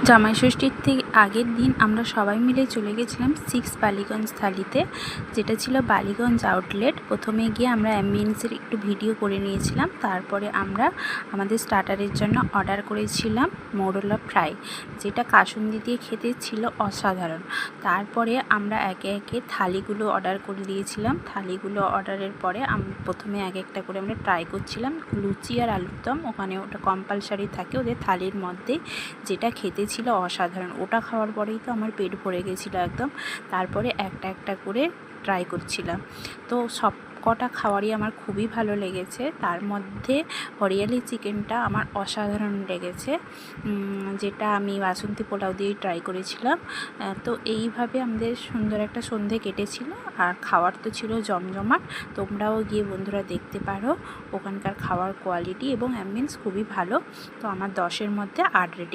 জামাই ষষ্ঠীর থেকে আগের দিন আমরা সবাই মিলে চলে গেছিলাম 6 বালিগঞ্জ থালিতে, যেটা ছিল বালিগঞ্জ আউটলেট। প্রথমে গিয়ে আমরা অ্যাম্বিয়েন্সের একটু ভিডিও করে নিয়েছিলাম, তারপরে আমরা আমাদের স্টার্টারের জন্য অর্ডার করেছিলাম মোরলা ফ্রাই, যেটা কাসুন্দি দিয়ে খেতে ছিল অসাধারণ। তারপরে আমরা একে একে থালিগুলো অর্ডার করে দিয়েছিলাম। থালিগুলো অর্ডারের পরে প্রথমে এক একটা করে আমরা ট্রাই করছিলাম। লুচি আর আলুর দম ওখানে ওটা কম্পালসারি থাকে ওদের থালির মধ্যে, যেটা খেতে ছিল অসাধারণ। ওটা খাওয়ার পরেই তো আমার পেট ভরে গেছিলো একদম। তারপরে একটা একটা করে ট্রাই করছিলাম। তো সব কটা খাবারই আমার খুবই ভালো লেগেছে। তার মধ্যে হরিয়ালি চিকেনটা আমার অসাধারণ লেগেছে, যেটা আমি বাসন্তী পোলাও দিয়ে ট্রাই করেছিলাম। তো এইভাবে আমাদের সুন্দর একটা সন্ধে কেটেছিল। আর খাওয়ার তো ছিল জমজমাট। তোমরাও গিয়ে বন্ধুরা দেখতে পারো, ওখানকার খাওয়ার কোয়ালিটি এবং অ্যাম্বিয়েন্স খুবই ভালো। তো আমার 10-এর মধ্যে 8 রেটিং।